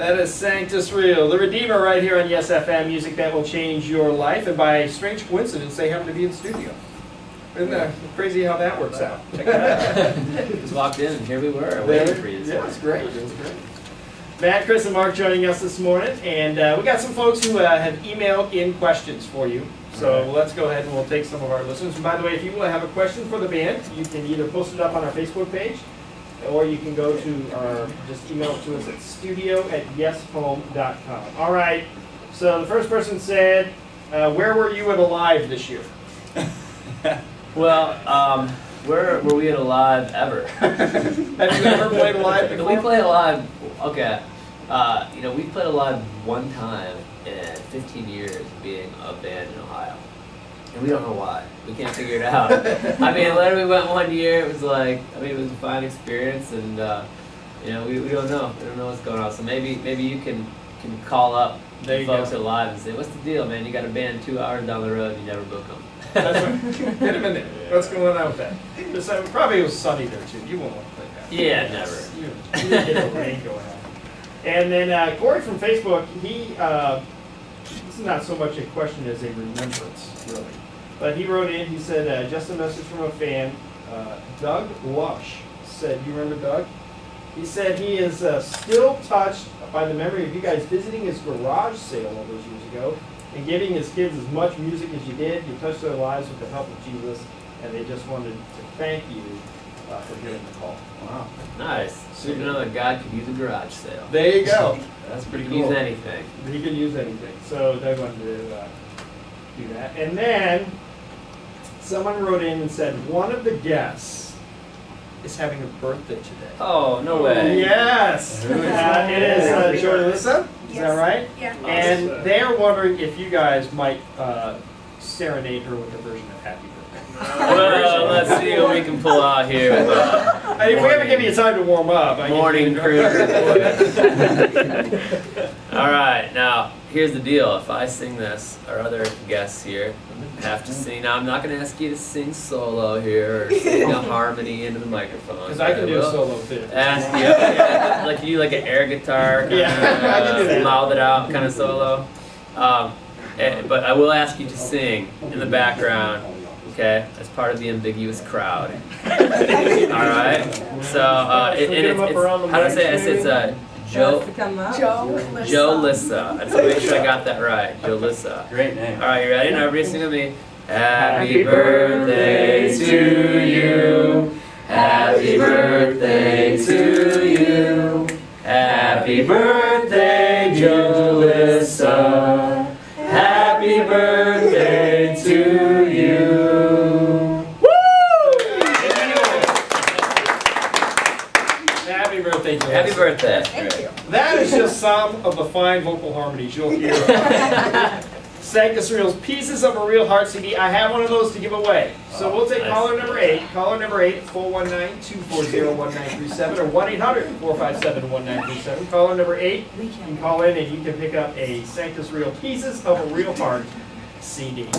That is Sanctus Real, the Redeemer right here on Yes FM, music that will change your life. And by strange coincidence, they happen to be in the studio. Isn't that crazy how that works out? Check that out. Just walked in and here we were, waiting for you. Yeah, it's great. It was great. Matt, Chris, and Mark joining us this morning. And we got some folks who have emailed in questions for you. So let's go ahead and we'll take some of our listeners. And by the way, if you have a question for the band, you can either post it up on our Facebook page, or you can go to our, just email it to us at studio@yeshome.com. All right, so the first person said, where were you at Alive this year? Well, where were we at Alive ever? Have you ever played Alive before? We played Alive, okay. You know, we played Alive one time in 15 years of being a band in Ohio. And we don't know why. We can't figure it out. I mean, literally we went one year, it was like, I mean, it was a fine experience, and, you know, we don't know. We don't know what's going on. So maybe you can call up the folks at Alive and say, what's the deal, man? You got a band 2 hours down the road and you never book them. That's right. Get him in there. What's going on with that? Probably it was sunny there, too. You won't want to play that. Yeah, never. You get the rain going on. And then Corey from Facebook, he, this is not so much a question as a remembrance, really. But he wrote in, he said, just a message from a fan, Doug Lush said, you remember Doug? He said he is still touched by the memory of you guys visiting his garage sale all those years ago and giving his kids as much music as you did. You touched their lives with the help of Jesus, and they just wanted to thank you for getting the call. Wow. Nice. So you know that God could use a garage sale. There you go. That's pretty cool. Use anything. He can use anything. So Doug wanted to do that. And then someone wrote in and said, one of the guests is having a birthday today. Oh, no way. Yes. It is Joy Lissa. Is that right? Yeah. And they are wondering if you guys might serenade her with a version of Happy Birthday. Well, let's see what we can pull out here. With, I mean, we haven't given you time to warm up. Morning crew. All right, now here's the deal. If I sing this, our other guests here have to sing. Now I'm not going to ask you to sing solo here or sing a harmony into the microphone. Because I can do a solo too. Ask you, like you like an air guitar, kind I can do that. mouth it out kind of solo. But I will ask you to sing in the background. Okay, as part of the ambiguous crowd. All right. So it's how do I say it? It's Joe Lissa. I just want to make sure I got that right. Joe Lissa. Great name. All right, you ready? Now everybody sing with me. Happy birthday to you. Happy birthday to you. Happy birthday, Joe Lissa. Happy birthday to you. Happy birthday, Joe. Happy birthday. Thank you. That is just some of the fine vocal harmonies you'll hear. Sanctus Real's Pieces of a Real Heart CD. I have one of those to give away. So we'll take caller number 8. Caller number 8, 419-240-1937 or 1-800-457-1937. Caller number 8, you can call in and you can pick up a Sanctus Real Pieces of a Real Heart CD.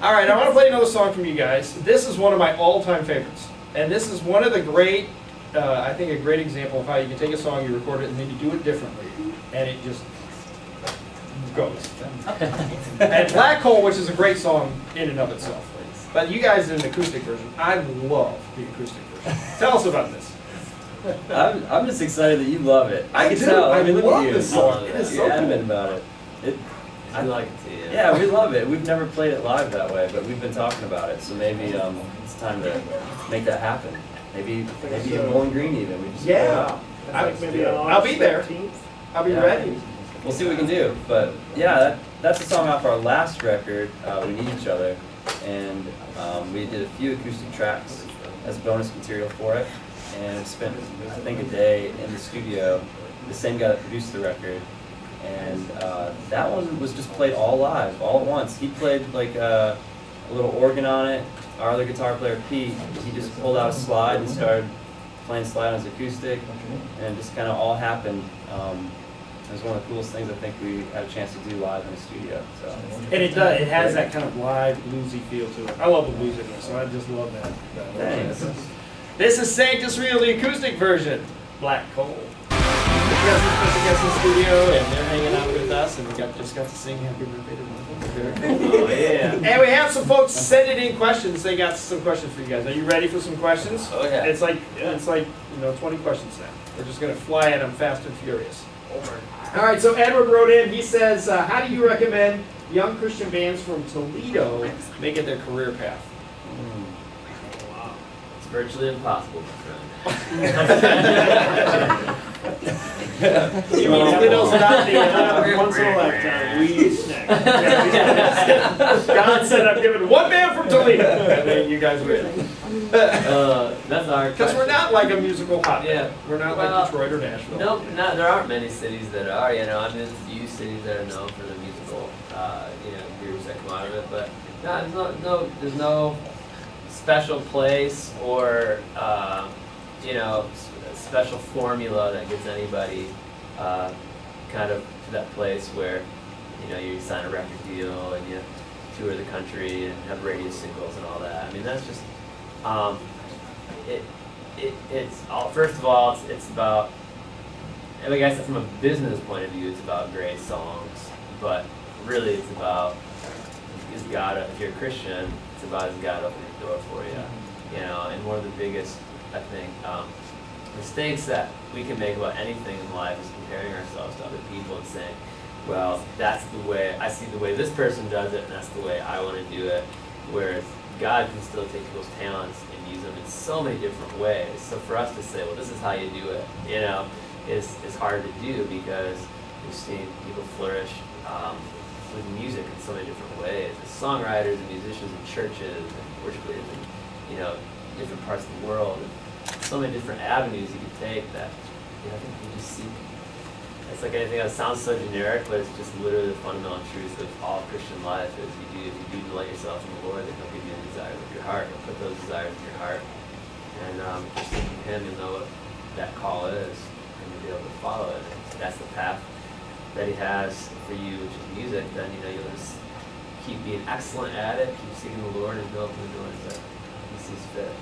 All right, I want to play another song from you guys. This is one of my all-time favorites. And this is one of the great, I think a great example of how you can take a song, you record it, and then you do it differently. And it just goes. And Black Hole, which is a great song in and of itself. But you guys did an acoustic version. I love the acoustic version. Tell us about this. I'm just excited that you love it. I can do. tell. I mean, look love at you. this song. It is so You're cool. adamant about it. I like it too. Yeah, we love it. We've never played it live that way, but we've been talking about it. So maybe it's time to make that happen. Maybe in Bowling Green even. We just I'll be there. I'll be ready. We'll see what we can do. But yeah, that's a song off our last record, We Need Each Other. And we did a few acoustic tracks as bonus material for it. And spent, I think, a day in the studio. The same guy that produced the record. And that one was just played all live, all at once. He played like a little organ on it. Our other guitar player, Pete, he just pulled out a slide and started playing slide on his acoustic, and it just kind of all happened. It was one of the coolest things I think we had a chance to do live in the studio. So. And it does. It has that kind of live bluesy feel to it. I love the blues in it, so I just love that. Thanks. This is Sanctus Real, the acoustic version. Black Hole. got some special guests in the studio, and they're hanging out with us, and we just got to sing Happy Birthday to one of them. Very cool. Oh, yeah. And we have some folks sending in questions. They got some questions for you guys. Are you ready for some questions? Oh, yeah. It's like 20 questions now. We're just gonna fly at them fast and furious. All right. So Edward wrote in. He says, "How do you recommend young Christian bands from Toledo make it their career path?" It's virtually impossible, my friend. You mean Toledo's not the Once in a lifetime, we snack. God said I'm giving one man from Toledo, and then you guys win. That's our Because we're not like a musical hotbed. Yeah. We're not Well, like Detroit or Nashville. No, there aren't many cities that are. I mean, there's a few cities that are known for the musical, groups that come out of it. But there's no special place or special formula that gets anybody kind of to that place where you sign a record deal and you tour the country and have radio singles and all that. I mean, that's just it's all. First of all, it's about. I guess from a business point of view, it's about great songs, but really it's about is God. If you're a Christian, it's about is God opening the door for you. And one of the biggest, I think, mistakes that we can make about anything in life is comparing ourselves to other people and saying, well, that's the way, I see the way this person does it, and that's the way I want to do it. Whereas God can still take people's talents and use them in so many different ways. So for us to say, well, this is how you do it, is hard to do because we've seen people flourish with music in so many different ways. As songwriters and musicians in churches and worship leaders in different parts of the world. So many different avenues you can take that I think you just see. It's like anything that sounds so generic, but it's just literally the fundamental truth of all Christian life is if you do delight yourself in the Lord, then He'll give you the desires of your heart. He'll put those desires in your heart. And just thinking Him, you'll know what that call is, and you'll be able to follow it. And if that's the path that He has for you, which is music, then you'll just keep being excellent at it, keep seeking the Lord, and go open the doors that He sees fit.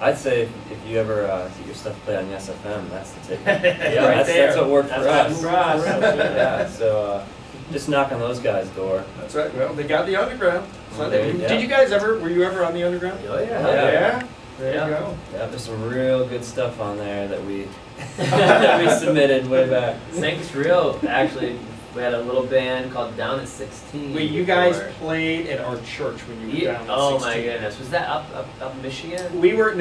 I'd say if you ever get your stuff played on Yes FM, that's the ticket. Yeah, right that's what worked for us. For us. Yeah, so just knock on those guys' door. That's right. Well, they got the underground. Yeah. Did you guys were you ever on the underground? Oh yeah. Yeah. There Yeah. you go. Yeah, there's some real good stuff on there that we that we submitted way back. Sanctus Real, actually, we had a little band called Down at 16. Wait, you guys before. played at our church when you were down at 16. Oh my goodness, was that up in Michigan? We were in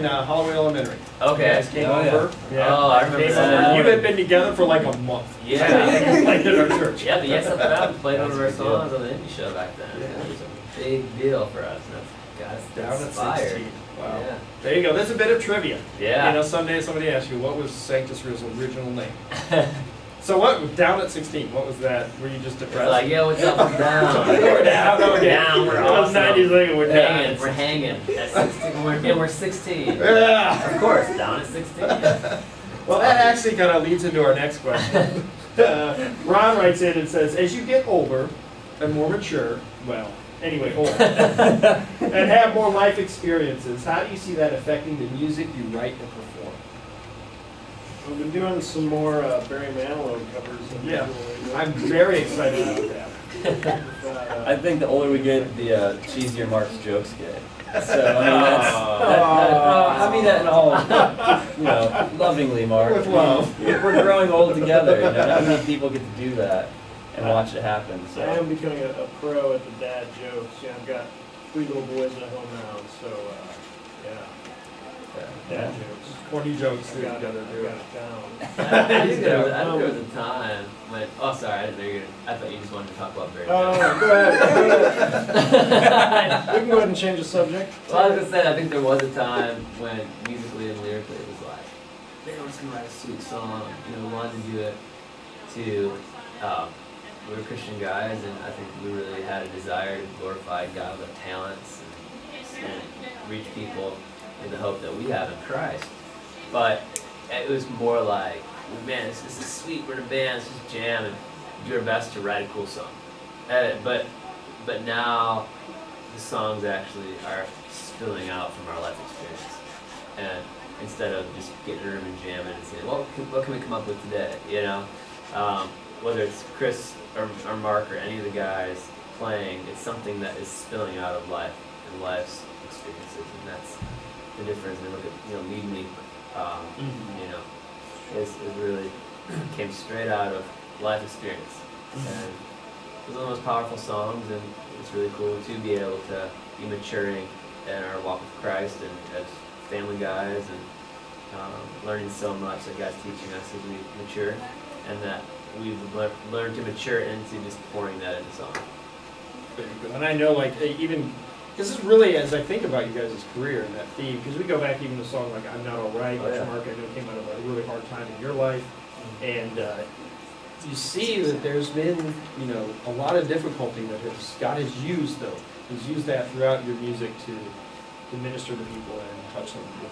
Holloway Elementary. Okay. You guys came Oh, yeah. over. Oh, I remember that. You had been together for like a month. Yeah. Played at our church. Yeah, but Yes FM played one of our That's a good songs on the indie show back then. Yeah. It was a big deal for us. And that's Down at inspired. 16. Wow. Yeah. There you go. There's a bit of trivia. Yeah. Someday somebody asks you, what was Sanctus Real's original name? So what, down at 16, what was that? Were you just depressed? Like, yeah, what's up and down? We're down, We're down, we're awesome. 90s later, we're down. We're hanging at 16. We're 16. Yeah. Of course, down at 16. Well, that actually kind of leads into our next question. Ron writes in and says, as you get older and more mature, older, and have more life experiences, how do you see that affecting the music you write and perform? We've been doing some more Barry Manilow covers. Yeah. I'm very excited about that. I think the older we get, the cheesier Mark's jokes get. So I mean that in all, lovingly, Mark. With love. We're growing old together. Not many people get to do that and watch it happen. So. I am becoming a pro at the dad jokes. I've got 3 little boys at home now, so dad jokes. Corny jokes I that got you gotta it do. down. I think there was a time when. Oh, sorry. I thought you just wanted to talk about Barry. Oh, go ahead. We can go ahead and change the subject. Well, I was gonna say, I think there was a time when musically and lyrically it was like, man, we're just gonna write a sweet song. We wanted to do it to. We were Christian guys, and I think we really had a desire to glorify God with our talents and reach people in the hope that we have in Christ. But it was more like, man, this is sweet. We're in a band. Let's just jam and do our best to write a cool song. But now the songs actually are spilling out from our life experience, and instead of just getting in a room and jamming and saying, well, what can we come up with today, you know? Whether it's Chris or Mark or any of the guys playing, it's something that is spilling out of life and life's experiences, and that's the difference. And look at, you know, Lead Me, you know, is really came straight out of life experience, and it was one of the most powerful songs, and it's really cool to be able to be maturing in our walk with Christ and as family guys, and learning so much that God's teaching us as we mature, and that we've learned to mature into just pouring that into song. Very good. And I know, like, even, this is really, as I think about you guys' career and that theme, because we go back even to a song like I'm Not Alright, which Mark, I know came out of a really hard time in your life, and you see that there's been, you know, a lot of difficulty that God has used, though. He's used that throughout your music to minister to people and touch them. If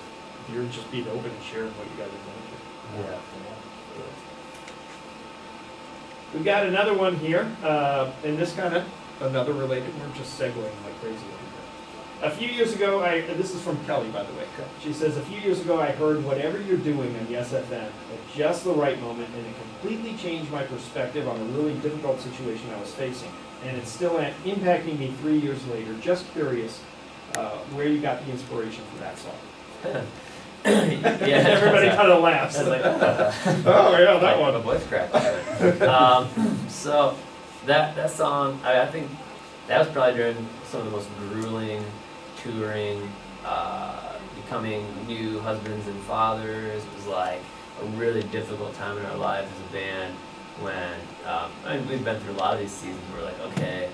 you're just being open and sharing what you guys are going through. Yeah. We've got another one here, and this kind of, another related, we're just segueing like crazy over here. A few years ago, this is from Kelly, by the way. She says, a few years ago I heard Whatever You're Doing on Yes FM at just the right moment, and it completely changed my perspective on a really difficult situation I was facing. And it's still impacting me 3 years later. Just curious where you got the inspiration for that song. Yeah, everybody kind of laughs. I was like, oh yeah, that one. My voice cracked. So that song, I think that was probably during some of the most grueling touring, becoming new husbands and fathers. It was like a really difficult time in our lives as a band when, I mean, we've been through a lot of these seasons where we're like, okay,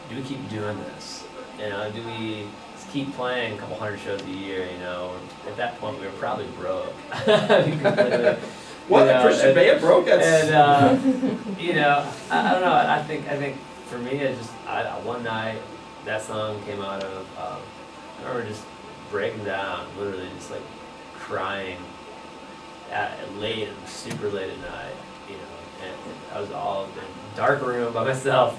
do we keep doing this? You know, do we keep playing a couple hundred shows a year, you know? At that point, we were probably broke. What, the Christian band broke? And, you know, I don't know, I think for me, it's just, one night, that song came out of, I remember just breaking down, literally just like crying late, super late at night, you know, and I was all in a dark room by myself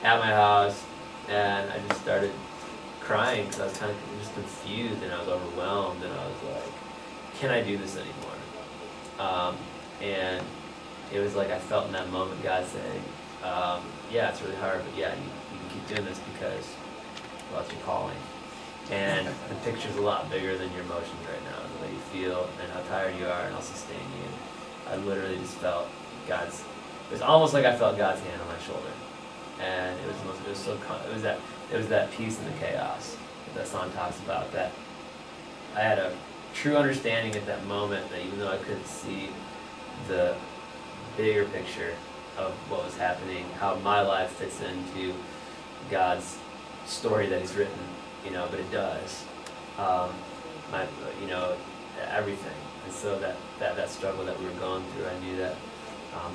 at my house, and I just started crying because I was kind of just confused, and I was overwhelmed, and I was like, can I do this anymore? And it was like I felt in that moment God saying, yeah, it's really hard, but yeah, you can keep doing this because, well, it's your calling. And the picture's a lot bigger than your emotions right now, the way you feel and how tired you are, and I'll sustain you. I literally just felt it was almost like I felt God's hand on my shoulder. And it was that peace in the chaos that song talks about, that I had a true understanding at that moment that even though I couldn't see the bigger picture of what was happening, how my life fits into God's story that He's written, you know, but it does. You know, everything. And so that struggle that we were going through, I knew that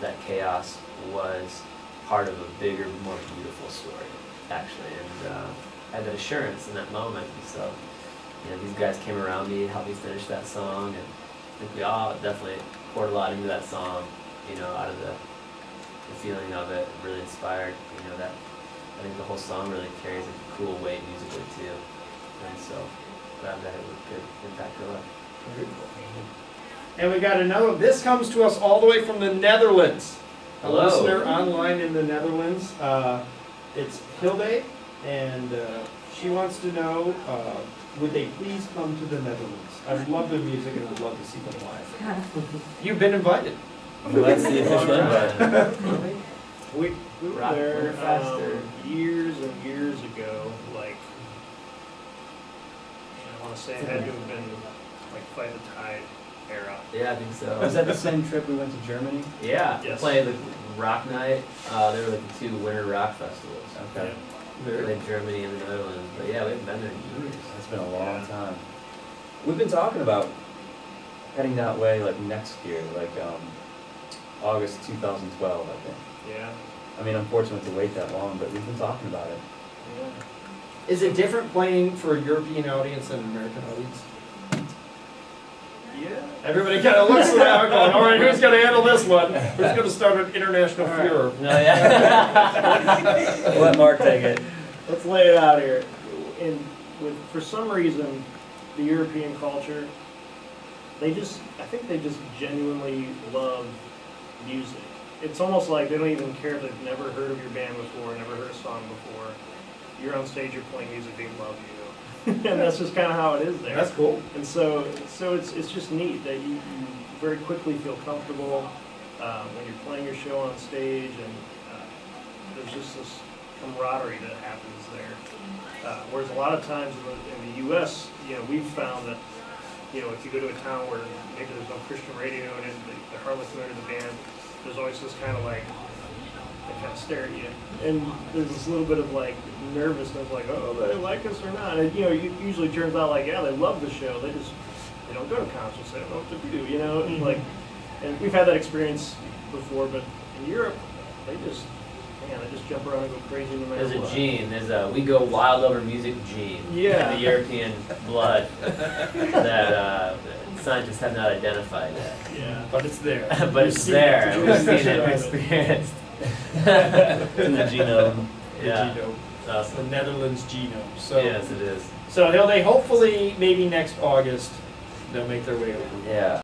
that chaos was part of a bigger, more beautiful story, actually. And I had that assurance in that moment. And so, you know, these guys came around me, helped me finish that song, and I think we all definitely poured a lot into that song, you know, out of the feeling of it, really inspired, you know, that I think the whole song really carries a cool weight musically too. And so glad that it could impact your life. Very cool. And we got another, this comes to us all the way from the Netherlands. Hello. A listener online in the Netherlands. It's Hilde, and she wants to know, would they please come to the Netherlands? I would love their music and would love to see them live. You've been invited. Well, that's the official invite. We were Rock there faster. years and years ago, like, I want to say it had to have been like Fight the Tide era. Yeah, I think so. Was that the same trip we went to Germany? Yeah, Yes. played the Rock Night. They were like the two winter rock festivals. Okay. Played Germany and the Netherlands. But yeah, we haven't been there in years. It's been a long time. We've been talking about heading that way like next year, like August 2012, I think. Yeah. I mean, unfortunately to wait that long, but we've been talking about it. Yeah. Is it different playing for a European audience than an American audience? Yeah. Everybody kind of looks at that going, all right, who's going to handle this one? Who's going to start an international furor? No, yeah. We'll let Mark take it. Let's lay it out here. For some reason, the European culture, I think they just genuinely love music. It's almost like they don't even care if they've never heard of your band before, never heard a song before. You're on stage, you're playing music, they love you. And that's just kind of how it is there. That's cool. And so it's just neat that you very quickly feel comfortable when you're playing your show on stage, and there's just this camaraderie that happens there. Whereas a lot of times in the U.S., we've found that, if you go to a town where maybe there's no Christian radio and they're hardly familiar with the band, there's always this kind of like, they kind of stare at you. And there's this little bit of like nervousness, like, oh, they like us or not. And it usually turns out like, yeah, they love the show. They don't go to concerts. They don't know what to do, Mm-hmm. Like, and we've had that experience before, but in Europe, they just jump around and go crazy no matter There's what. a gene. We go wild over music gene. Yeah. In the European blood that scientists have not identified yet. Yeah. But it's there. But it's there. And we've seen it. We've experienced. In the genome. Yeah. The genome. It's awesome. The Netherlands genome. So, Yes, it is. so they hopefully maybe next August they'll make their way over. Yeah.